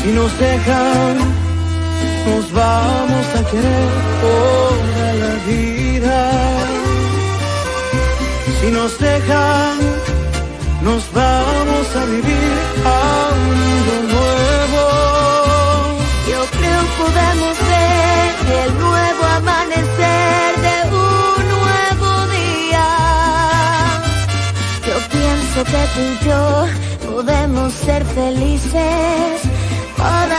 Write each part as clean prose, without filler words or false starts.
Si nos dejan, nos vamos a querer toda la vida. Si nos dejan, nos vamos a vivir algo nuevo. Yo creo podemos ver el nuevo amanecer de un nuevo día. Yo pienso que tú y yo podemos ser felices todavía.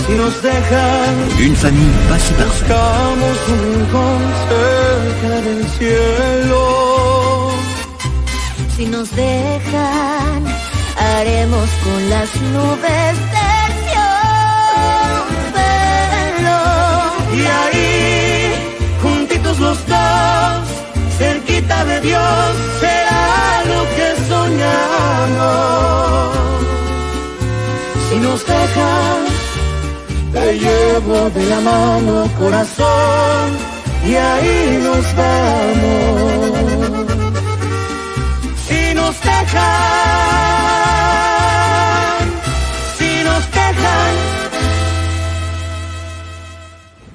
Si nos dejan, Une famille pas si parfaite. buscamos un rincón cerca del cielo. Si nos dejan, haremos con las nubes terciopelo. Y ahí, juntitos los dos, cerquita de Dios, será lo que soñamos. Si nos dejan, te llevo de la mano, corazón, y ahí nos vamos. Si nos dejan, si nos dejan.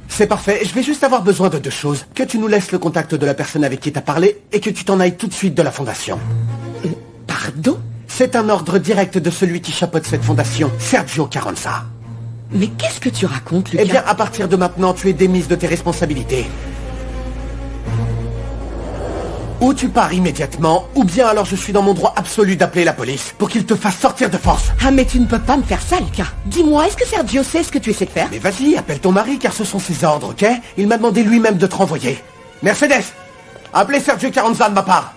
C'est parfait, je vais juste avoir besoin de deux choses. Que tu nous laisses le contact de la personne avec qui t'as parlé et que tu t'en ailles tout de suite de la fondation. Pardon? C'est un ordre direct de celui qui chapeaute cette fondation, Sergio Carranza. Mais qu'est-ce que tu racontes, Lucas? Eh bien, à partir de maintenant, tu es démise de tes responsabilités. Ou tu pars immédiatement, ou bien alors je suis dans mon droit absolu d'appeler la police pour qu'il te fasse sortir de force. Ah, mais tu ne peux pas me faire ça, Lucas. Dis-moi, est-ce que Sergio sait ce que tu essaies de faire? Mais vas-y, appelle ton mari car ce sont ses ordres, ok? Il m'a demandé lui-même de te renvoyer. Mercedes, appelez Sergio Carranza de ma part.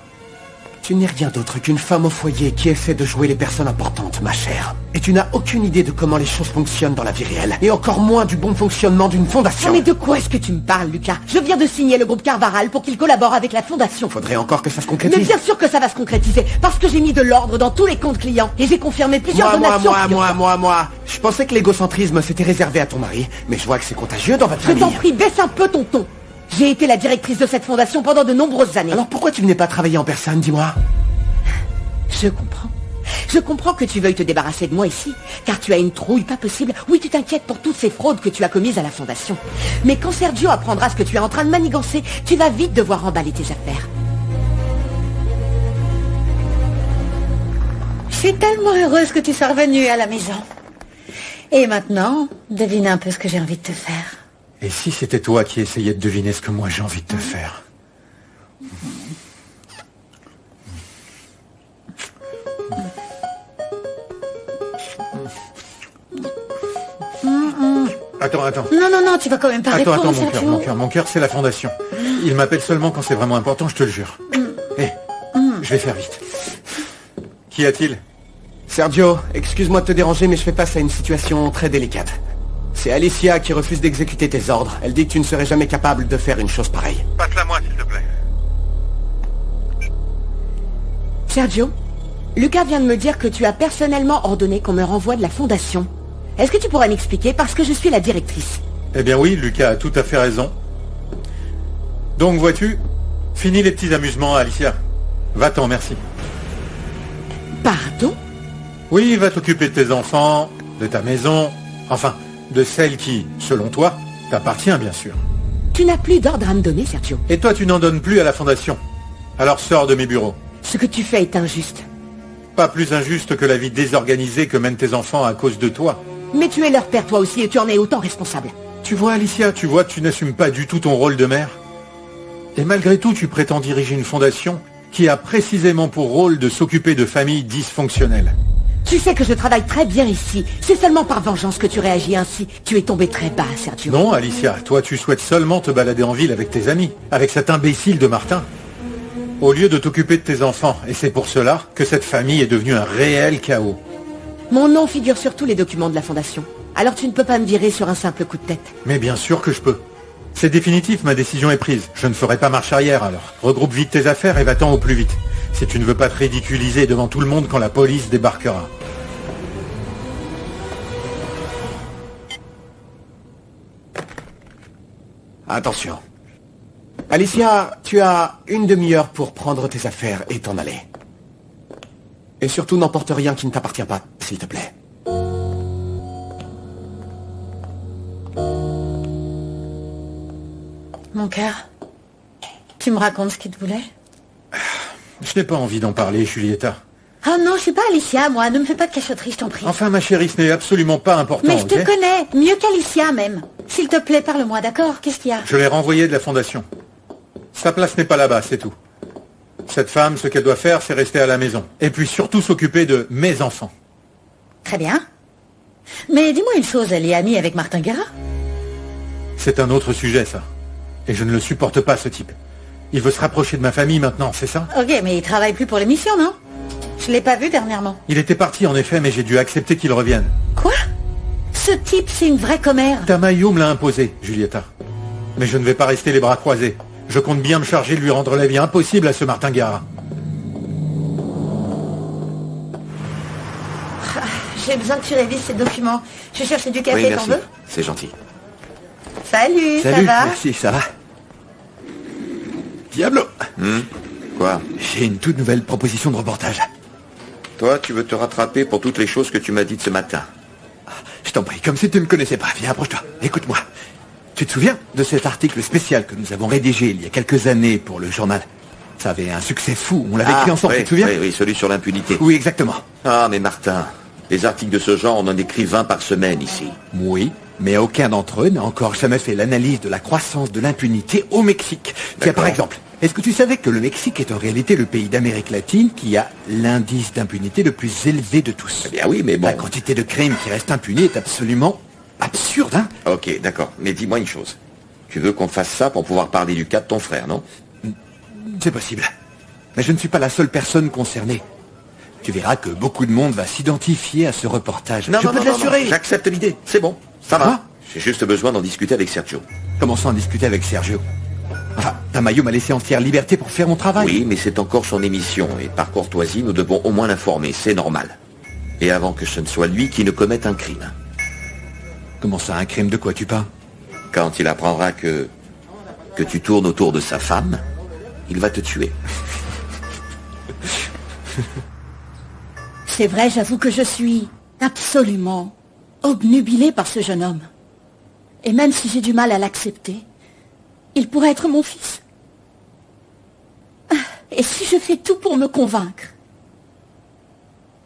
Tu n'es rien d'autre qu'une femme au foyer qui essaie de jouer les personnes importantes, ma chère. Et tu n'as aucune idée de comment les choses fonctionnent dans la vie réelle. Et encore moins du bon fonctionnement d'une fondation. Ah, mais de quoi est-ce que tu me parles, Lucas? Je viens de signer le groupe Carvaral pour qu'il collabore avec la fondation. Faudrait encore que ça se concrétise. Mais bien sûr que ça va se concrétiser, parce que j'ai mis de l'ordre dans tous les comptes clients. Et j'ai confirmé plusieurs donations. Moi. Je pensais que l'égocentrisme s'était réservé à ton mari. Mais je vois que c'est contagieux dans votre Je famille. t'en prie, baisse un peu ton ton. J'ai été la directrice de cette fondation pendant de nombreuses années. Alors pourquoi tu venais pas travailler en personne, dis-moi? Je comprends. Je comprends que tu veuilles te débarrasser de moi ici, car tu as une trouille pas possible. Oui, tu t'inquiètes pour toutes ces fraudes que tu as commises à la fondation. Mais quand Sergio apprendra ce que tu es en train de manigancer, tu vas vite devoir emballer tes affaires. Je suis tellement heureuse que tu sois revenue à la maison. Et maintenant, devine un peu ce que j'ai envie de te faire. Et si c'était toi qui essayais de deviner ce que moi j'ai envie de te faire? Attends. Non, tu vas quand même pas répondre, Sergio. Mon cœur, c'est la fondation. Il m'appelle seulement quand c'est vraiment important, je te le jure. Je vais faire vite. Qu'y a-t-il? Sergio, excuse-moi de te déranger, mais je fais face à une situation très délicate. C'est Alicia qui refuse d'exécuter tes ordres. Elle dit que tu ne serais jamais capable de faire une chose pareille. Passe-la moi, s'il te plaît. Sergio, Lucas vient de me dire que tu as personnellement ordonné qu'on me renvoie de la fondation. Est-ce que tu pourrais m'expliquer, parce que je suis la directrice? Eh bien oui, Lucas a tout à fait raison. Donc vois-tu, fini les petits amusements, Alicia. Va-t'en, merci. Pardon? Oui, va t'occuper de tes enfants, de ta maison, enfin, de celle qui, selon toi, t'appartient bien sûr. Tu n'as plus d'ordre à me donner, Sergio. Et toi, tu n'en donnes plus à la fondation. Alors sors de mes bureaux. Ce que tu fais est injuste. Pas plus injuste que la vie désorganisée que mènent tes enfants à cause de toi. Mais tu es leur père, toi aussi, et tu en es autant responsable. Tu vois, Alicia, tu n'assumes pas du tout ton rôle de mère. Et malgré tout, tu prétends diriger une fondation qui a précisément pour rôle de s'occuper de familles dysfonctionnelles. Tu sais que je travaille très bien ici. C'est seulement par vengeance que tu réagis ainsi. Tu es tombé très bas, Sergio. Non, Alicia, toi tu souhaites seulement te balader en ville avec tes amis, avec cet imbécile de Martin. Au lieu de t'occuper de tes enfants, et c'est pour cela que cette famille est devenue un réel chaos. Mon nom figure sur tous les documents de la fondation. Alors tu ne peux pas me virer sur un simple coup de tête. Mais bien sûr que je peux. C'est définitif, ma décision est prise. Je ne ferai pas marche arrière alors. Regroupe vite tes affaires et va-t'en au plus vite. Si tu ne veux pas te ridiculiser devant tout le monde quand la police débarquera. Attention. Alicia, tu as une demi-heure pour prendre tes affaires et t'en aller. Et surtout, n'emporte rien qui ne t'appartient pas, s'il te plaît. Mon cœur, tu me racontes ce qu'il te voulait? Je n'ai pas envie d'en parler, Julieta. Oh non, je suis pas Alicia, moi. Ne me fais pas de cachotterie, je t'en prie. Enfin, ma chérie, ce n'est absolument pas important, Mais je te ok? connais, mieux qu'Alicia même. S'il te plaît, parle-moi, d'accord? Qu'est-ce qu'il y a? Je l'ai renvoyé de la fondation. Sa place n'est pas là-bas, c'est tout. Cette femme, ce qu'elle doit faire, c'est rester à la maison. Et puis surtout s'occuper de mes enfants. Très bien. Mais dis-moi une chose, elle est amie avec Martin Guerra? C'est un autre sujet, ça. Et je ne le supporte pas, ce type. Il veut se rapprocher de ma famille maintenant, c'est ça? Ok, mais il travaille plus pour l'émission, non? Je l'ai pas vu dernièrement. Il était parti, en effet, mais j'ai dû accepter qu'il revienne. Quoi? Ce type, c'est une vraie commère. Tamayo me l'a imposé, Julieta. Mais je ne vais pas rester les bras croisés. Je compte bien me charger de lui rendre la vie impossible à ce Martin Guerra. J'ai besoin que tu révises ces documents. Je cherchais du café, t'en veux? C'est gentil. Salut, ça va? merci, ça va. Diablo, Quoi? j'ai une toute nouvelle proposition de reportage. Toi, tu veux te rattraper pour toutes les choses que tu m'as dites ce matin. Je t'en prie, comme si tu ne me connaissais pas. Viens, approche-toi, écoute-moi. Tu te souviens de cet article spécial que nous avons rédigé il y a quelques années pour le journal? Ça avait un succès fou, on l'avait écrit ensemble, oui, tu te souviens? oui, celui sur l'impunité. Oui, exactement. Ah, mais Martin, les articles de ce genre, on en écrit 20 par semaine ici. Oui, mais aucun d'entre eux n'a encore jamais fait l'analyse de la croissance de l'impunité au Mexique. Tiens, par exemple, est-ce que tu savais que le Mexique est en réalité le pays d'Amérique latine qui a l'indice d'impunité le plus élevé de tous? Eh bien oui, mais bon... La quantité de crimes qui restent impunis est absolument absurde, hein? Ok, d'accord, mais dis-moi une chose. Tu veux qu'on fasse ça pour pouvoir parler du cas de ton frère, non? C'est possible. Mais je ne suis pas la seule personne concernée. Tu verras que beaucoup de monde va s'identifier à ce reportage. Je peux te l'assurer. J'accepte l'idée, c'est bon, ça va. Quoi? J'ai juste besoin d'en discuter avec Sergio. Commençons à en discuter avec Sergio. Enfin, Tamayo m'a laissé entière liberté pour faire mon travail. Oui, mais c'est encore son émission, et par courtoisie, nous devons au moins l'informer, c'est normal. Et avant que ce ne soit lui qui ne commette un crime. Comment ça, un crime de quoi tu parles? Quand il apprendra que tu tournes autour de sa femme, il va te tuer. C'est vrai, j'avoue que je suis absolument obnubilée par ce jeune homme. Et même si j'ai du mal à l'accepter, il pourrait être mon fils. Et si je fais tout pour me convaincre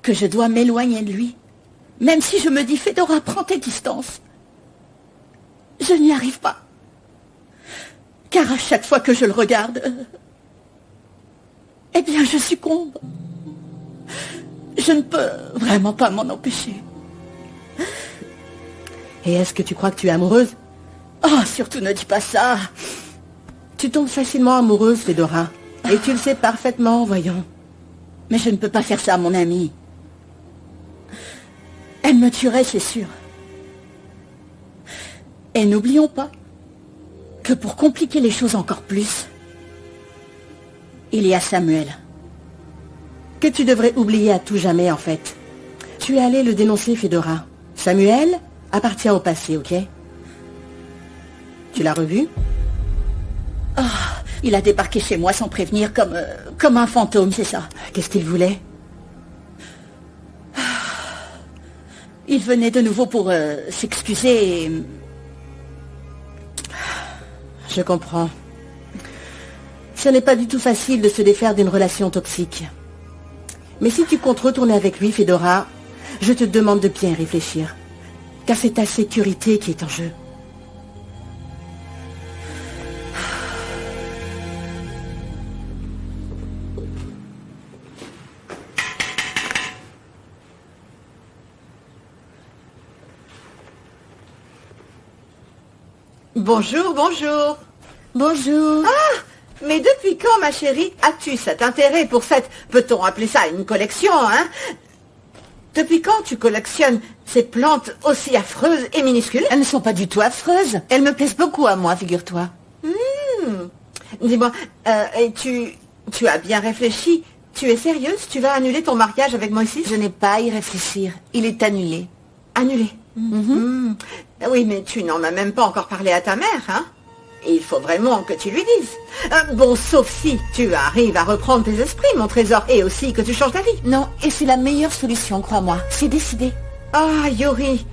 que je dois m'éloigner de lui, même si je me dis, Fedora, prends tes distances, je n'y arrive pas. Car à chaque fois que je le regarde, eh bien, je succombe. Je ne peux vraiment pas m'en empêcher. Et est-ce que tu crois que tu es amoureuse? Oh, surtout ne dis pas ça. Tu tombes facilement amoureuse, Fedora. Et tu le sais parfaitement, voyons. Mais je ne peux pas faire ça à mon amie. Elle me tuerait, c'est sûr. Et n'oublions pas que pour compliquer les choses encore plus, il y a Samuel. Que tu devrais oublier à tout jamais, en fait. Tu es allé le dénoncer, Fedora. Samuel appartient au passé, ok? Tu l'as revu? Oh, il a débarqué chez moi sans prévenir, comme un fantôme, c'est ça. Qu'est-ce qu'il voulait? Il venait de nouveau pour s'excuser et... Je comprends. Ce n'est pas du tout facile de se défaire d'une relation toxique. Mais si tu comptes retourner avec lui, Fedora, je te demande de bien réfléchir. Car c'est ta sécurité qui est en jeu. Bonjour, bonjour. Bonjour. Ah, mais depuis quand, ma chérie, as-tu cet intérêt pour cette, peut-on appeler ça une collection, hein? Depuis quand tu collectionnes ces plantes aussi affreuses et minuscules? Elles ne sont pas du tout affreuses. Elles me plaisent beaucoup à moi, figure-toi. Dis-moi, et tu as bien réfléchi? Tu es sérieuse? Tu vas annuler ton mariage avec Moïse? Je n'ai pas à y réfléchir. Il est annulé. Annulé? Oui, mais tu n'en as même pas encore parlé à ta mère, hein? Il faut vraiment que tu lui dises. Bon, sauf si tu arrives à reprendre tes esprits, mon trésor, et aussi que tu changes d'avis. Non, et c'est la meilleure solution, crois-moi. C'est décidé. Ah, Yuri.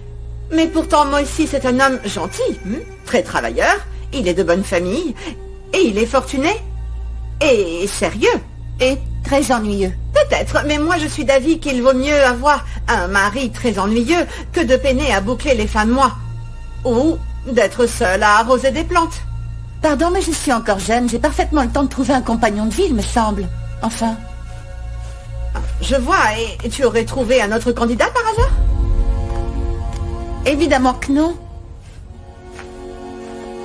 Mais pourtant, Moïse, c'est un homme gentil, très travailleur, il est de bonne famille, et il est fortuné, et sérieux. Et très ennuyeux. Peut-être, mais moi je suis d'avis qu'il vaut mieux avoir un mari très ennuyeux que de peiner à boucler les fins de mois. Ou d'être seul à arroser des plantes. Pardon, mais je suis encore jeune. J'ai parfaitement le temps de trouver un compagnon de vie, il me semble. Enfin. Je vois, et tu aurais trouvé un autre candidat par hasard? Évidemment que non.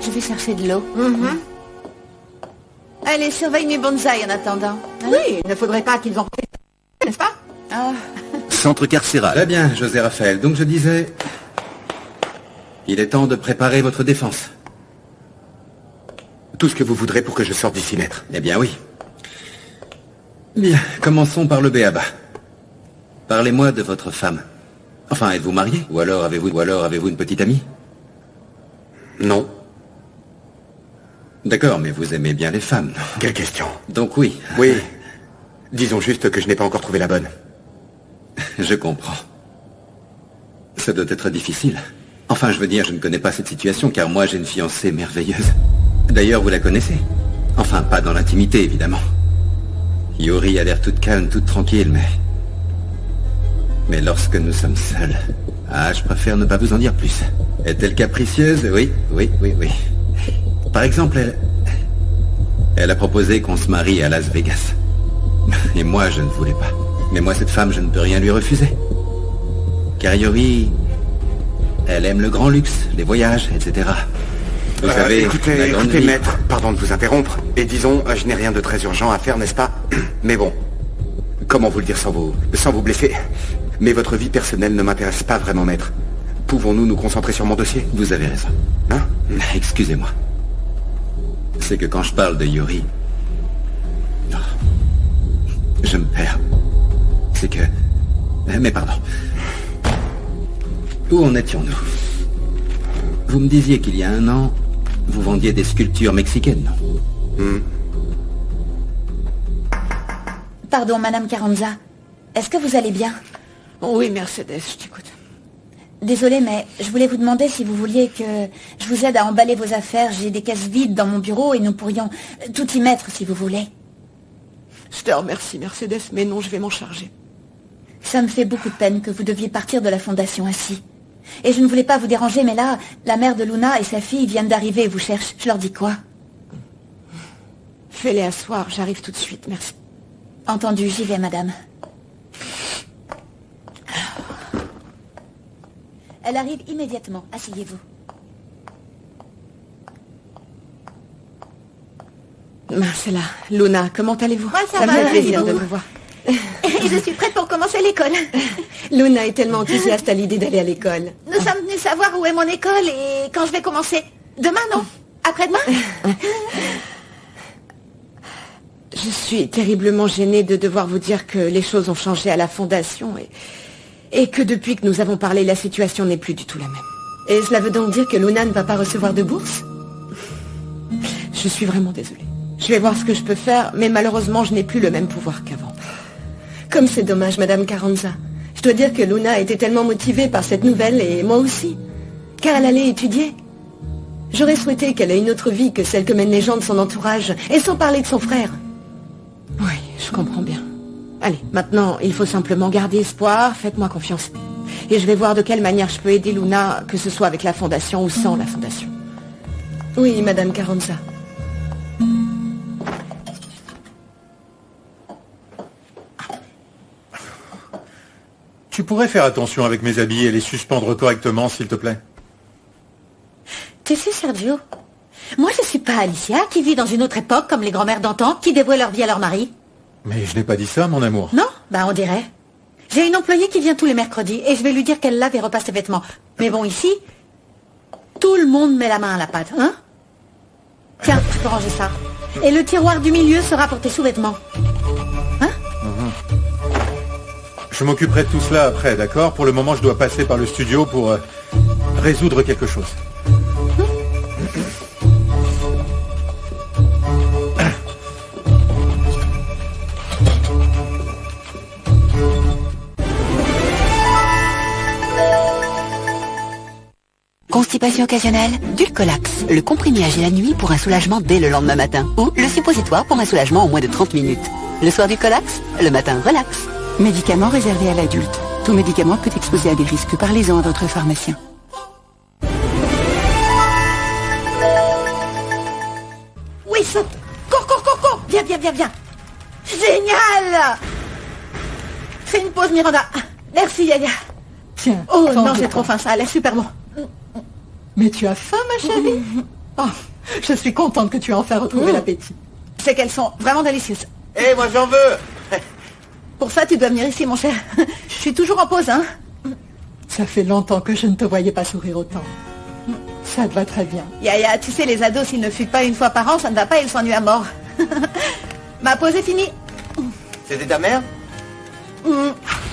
Je vais chercher de l'eau. Allez, surveille mes bonsaïs en attendant. Oui, il ne faudrait pas qu'ils en profitent, n'est-ce pas? Centre carcéral. Très bien, José Raphaël. Donc je disais... Il est temps de préparer votre défense. Tout ce que vous voudrez pour que je sorte d'ici, maître. Eh bien oui. Bien, commençons par le b.a.-ba. Parlez-moi de votre femme. Enfin, êtes-vous marié? Ou alors avez-vous une petite amie? Non. D'accord, mais vous aimez bien les femmes, non? Quelle question? Donc oui. Oui. Disons juste que je n'ai pas encore trouvé la bonne. Je comprends. Ça doit être difficile. Enfin, je veux dire, je ne connais pas cette situation, car moi j'ai une fiancée merveilleuse. D'ailleurs, vous la connaissez? Enfin, pas dans l'intimité, évidemment. Yuri a l'air toute calme, toute tranquille, mais lorsque nous sommes seuls... Ah, je préfère ne pas vous en dire plus. Est-elle capricieuse? Oui. Par exemple, elle a proposé qu'on se marie à Las Vegas. Et moi, je ne voulais pas. Mais moi, cette femme, je ne peux rien lui refuser. Car Yuri, elle aime le grand luxe, les voyages, etc. Vous savez, écoutez, maître, pardon de vous interrompre. Et disons, je n'ai rien de très urgent à faire, n'est-ce pas? Mais bon, comment vous le dire sans vous blesser? Mais votre vie personnelle ne m'intéresse pas vraiment, maître. Pouvons-nous nous concentrer sur mon dossier? Vous avez raison. Hein? Excusez-moi. C'est que quand je parle de Yuri... je me perds. C'est que... Mais pardon. Où en étions-nous? Vous me disiez qu'il y a 1 an, vous vendiez des sculptures mexicaines, non? Pardon, Madame Carranza. Est-ce que vous allez bien? Oui, Mercedes, je t'écoute. Désolée, mais je voulais vous demander si vous vouliez que je vous aide à emballer vos affaires. J'ai des caisses vides dans mon bureau et nous pourrions tout y mettre si vous voulez. Je te remercie, Mercedes, mais non, je vais m'en charger. Ça me fait beaucoup de peine que vous deviez partir de la fondation ainsi. Et je ne voulais pas vous déranger, mais là, la mère de Luna et sa fille viennent d'arriver et vous cherchent. Je leur dis quoi? Fais-les asseoir, j'arrive tout de suite, merci. Entendu, j'y vais, madame. Elle arrive immédiatement. Asseyez-vous. Marcella, Luna, comment allez-vous? Moi, ça va, me fait plaisir merci de beaucoup. vous voir. Et je suis prête pour commencer l'école. Luna est tellement enthousiaste à l'idée d'aller à l'école. Nous sommes venus savoir où est mon école et quand je vais commencer. Demain, non? Après-demain? Je suis terriblement gênée de devoir vous dire que les choses ont changé à la fondation et que depuis que nous avons parlé, la situation n'est plus du tout la même. Et cela veut donc dire que Luna ne va pas recevoir de bourse? Je suis vraiment désolée. Je vais voir ce que je peux faire, mais malheureusement, je n'ai plus le même pouvoir qu'avant. Comme c'est dommage, Madame Carranza. Je dois dire que Luna était tellement motivée par cette nouvelle, et moi aussi. Car elle allait étudier. J'aurais souhaité qu'elle ait une autre vie que celle que mènent les gens de son entourage, et sans parler de son frère. Oui, je comprends bien. Allez, maintenant, il faut simplement garder espoir, faites-moi confiance. Et je vais voir de quelle manière je peux aider Luna, que ce soit avec la fondation ou sans la fondation. Oui, Madame Carranza. Tu pourrais faire attention avec mes habits et les suspendre correctement, s'il te plaît. Tu sais, Sergio, moi je suis pas Alicia, qui vit dans une autre époque comme les grand-mères d'antan, qui dévouaient leur vie à leur mari. Mais je n'ai pas dit ça, mon amour. Non? Bah on dirait. J'ai une employée qui vient tous les mercredis et je vais lui dire qu'elle lave et repasse ses vêtements. Mais bon, ici, tout le monde met la main à la pâte, hein? Tiens, je peux ranger ça. Et le tiroir du milieu sera pour tes sous-vêtements. Hein? Je m'occuperai de tout cela après, d'accord? Pour le moment, je dois passer par le studio pour résoudre quelque chose. constipation occasionnelle? Dulcolax, le comprimé agit la nuit pour un soulagement dès le lendemain matin. Ou le suppositoire pour un soulagement en moins de 30 minutes. Le soir Dulcolax, le matin relax. Médicament réservé à l'adulte. Tout médicament peut exposer à des risques. Parlez-en à votre pharmacien. Oui, saute. Cours, cours, cours, cours. Viens, viens, viens, viens. Génial. Fais une pause, Miranda. Merci, Yaya. Tiens. Oh non, prends-en. c'est trop fin, ça a l'air super bon. Mais tu as faim, ma chérie? Oh, je suis contente que tu aies enfin retrouvé l'appétit. C'est qu'elles sont vraiment délicieuses. Eh, moi j'en veux. Pour ça, tu dois venir ici, mon cher. Je suis toujours en pause, hein. Ça fait longtemps que je ne te voyais pas sourire autant. Ça te va très bien. Yaya, tu sais, les ados, s'ils ne fuient pas une fois par an, ça ne va pas, ils s'ennuient à mort. Ma pause est finie. C'était ta mère?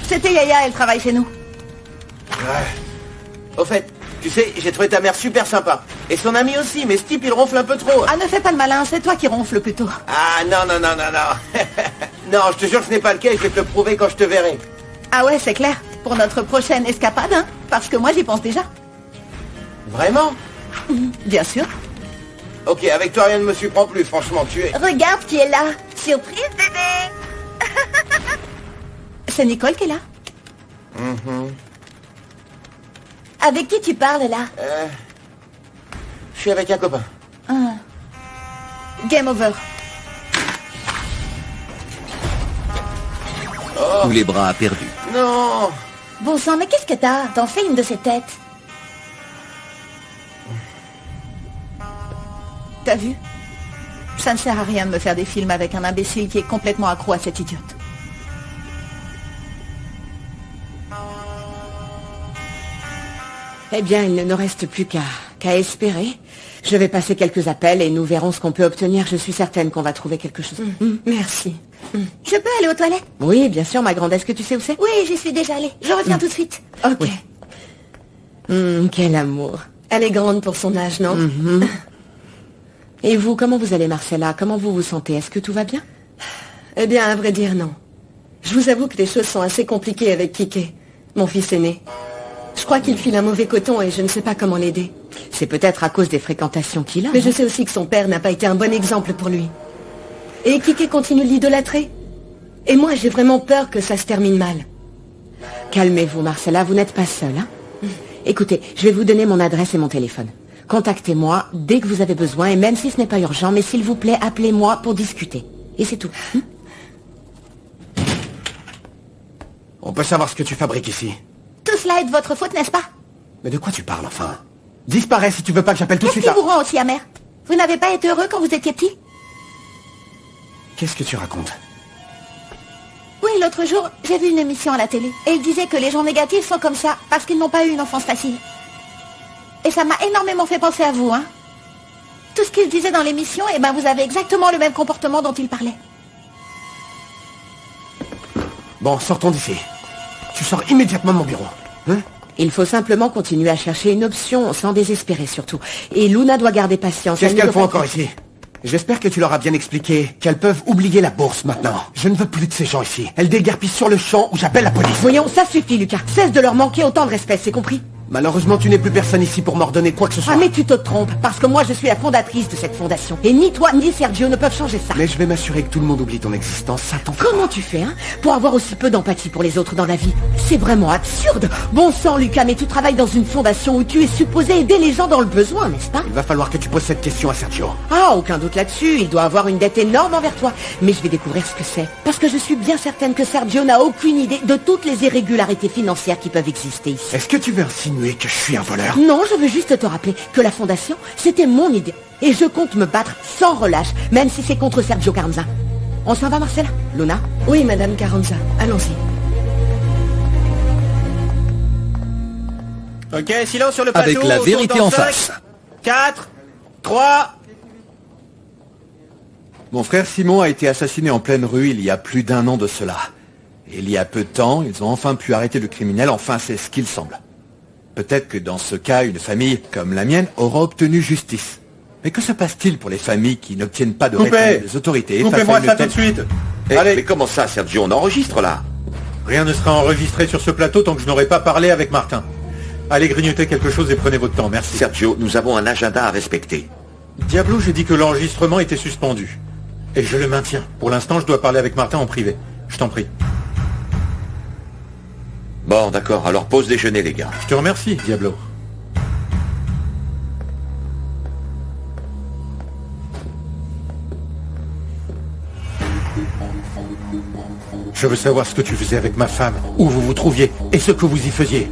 C'était Yaya, elle travaille chez nous. Ouais. Au fait, tu sais, j'ai trouvé ta mère super sympa. Et son ami aussi, mais ce type, il ronfle un peu trop. Ah, ne fais pas le malin, c'est toi qui ronfle plutôt. Ah, non, non, non, non, non. Non, je te jure que ce n'est pas le cas et je vais te le prouver quand je te verrai. Ah ouais, c'est clair. Pour notre prochaine escapade, hein. Parce que moi, j'y pense déjà. Vraiment? Bien sûr. Ok, avec toi, rien ne me surprend plus, franchement, tu es... Regarde qui est là. Surprise, bébé. C'est Nicole qui est là. Avec qui tu parles, là? Je suis avec un copain. Game over. Tous les bras perdus. Non. Bon sang, mais qu'est-ce que t'as? T'en fais une de ces têtes. T'as vu? Ça ne sert à rien de me faire des films avec un imbécile qui est complètement accro à cette idiote. Eh bien, il ne nous reste plus qu'à espérer. Je vais passer quelques appels et nous verrons ce qu'on peut obtenir. Je suis certaine qu'on va trouver quelque chose. Merci. Je peux aller aux toilettes? Oui, bien sûr, ma grande. Est-ce que tu sais où c'est? Oui, j'y suis déjà allée. Je reviens tout de suite. Ok. Quel amour. Elle est grande pour son âge, non? Et vous, comment vous allez, Marcella? Comment vous vous sentez? Est-ce que tout va bien? Eh bien, à vrai dire, non. Je vous avoue que les choses sont assez compliquées avec Kike, mon fils aîné. Je crois qu'il file un mauvais coton et je ne sais pas comment l'aider. C'est peut-être à cause des fréquentations qu'il a. Mais je sais aussi que son père n'a pas été un bon exemple pour lui. Et Kike continue de l'idolâtrer. Et moi, j'ai vraiment peur que ça se termine mal. Calmez-vous, Marcella, vous n'êtes pas seule, hein? Écoutez, je vais vous donner mon adresse et mon téléphone. Contactez-moi dès que vous avez besoin, et même si ce n'est pas urgent, mais s'il vous plaît, appelez-moi pour discuter. Et c'est tout. On peut savoir ce que tu fabriques ici. Tout cela est de votre faute, n'est-ce pas? Mais de quoi tu parles, enfin? Disparais si tu veux pas que j'appelle tout de Qu'est-ce suite qui là. vous rend aussi amer? Vous n'avez pas été heureux quand vous étiez petit? Qu'est-ce que tu racontes? Oui, l'autre jour, j'ai vu une émission à la télé. Et il disait que les gens négatifs sont comme ça, parce qu'ils n'ont pas eu une enfance facile. Et ça m'a énormément fait penser à vous, hein. Tout ce qu'il disait dans l'émission, eh ben vous avez exactement le même comportement dont il parlait. Bon, sortons d'ici. Tu sors immédiatement de mon bureau. Hein? Il faut simplement continuer à chercher une option, sans désespérer surtout. Et Luna doit garder patience. Qu'est-ce Elle ne qu'elles doit font pas- encore ici? J'espère que tu leur as bien expliqué qu'elles peuvent oublier la bourse maintenant. Je ne veux plus de ces gens ici. Elles déguerpissent sur le champ ou j'appelle la police. Voyons, ça suffit, Lucas. Cesse de leur manquer autant de respect, c'est compris? Malheureusement, tu n'es plus personne ici pour m'ordonner quoi que ce soit. Ah, mais tu te trompes, parce que moi je suis la fondatrice de cette fondation. Et ni toi ni Sergio ne peuvent changer ça. Mais je vais m'assurer que tout le monde oublie ton existence, ça t'en fait. Comment tu fais, hein, pour avoir aussi peu d'empathie pour les autres dans la vie? C'est vraiment absurde. Bon sang, Lucas, mais tu travailles dans une fondation où tu es supposé aider les gens dans le besoin, n'est-ce pas? Il va falloir que tu poses cette question à Sergio. Ah, aucun doute là-dessus, il doit avoir une dette énorme envers toi. Mais je vais découvrir ce que c'est. Parce que je suis bien certaine que Sergio n'a aucune idée de toutes les irrégularités financières qui peuvent exister ici. Est-ce que tu veux insinuer que je suis un voleur? Non, je veux juste te rappeler que la fondation, c'était mon idée. Et je compte me battre sans relâche, même si c'est contre Sergio Carranza. On s'en va, Marcella? Luna? Oui, Madame Carranza, allons-y. Ok, silence sur le plateau. Avec la autour vérité dans en 5, face. 4, 3... Mon frère Simon a été assassiné en pleine rue il y a plus d'1 an de cela. Et il y a peu de temps, ils ont enfin pu arrêter le criminel, enfin c'est ce qu'il semble. Peut-être que dans ce cas, une famille comme la mienne aura obtenu justice. Mais que se passe-t-il pour les familles qui n'obtiennent pas de réponse des autorités? Coupez-moi ça tout de suite. Allez. Mais comment ça, Sergio? On enregistre là. Rien ne sera enregistré sur ce plateau tant que je n'aurai pas parlé avec Martin. Allez grignoter quelque chose et prenez votre temps, merci. Sergio, nous avons un agenda à respecter. Diablo, j'ai dit que l'enregistrement était suspendu. Et je le maintiens. Pour l'instant, je dois parler avec Martin en privé. Je t'en prie. Bon, d'accord, alors pause déjeuner, les gars. Je te remercie, Diablo. Je veux savoir ce que tu faisais avec ma femme, où vous vous trouviez, et ce que vous y faisiez.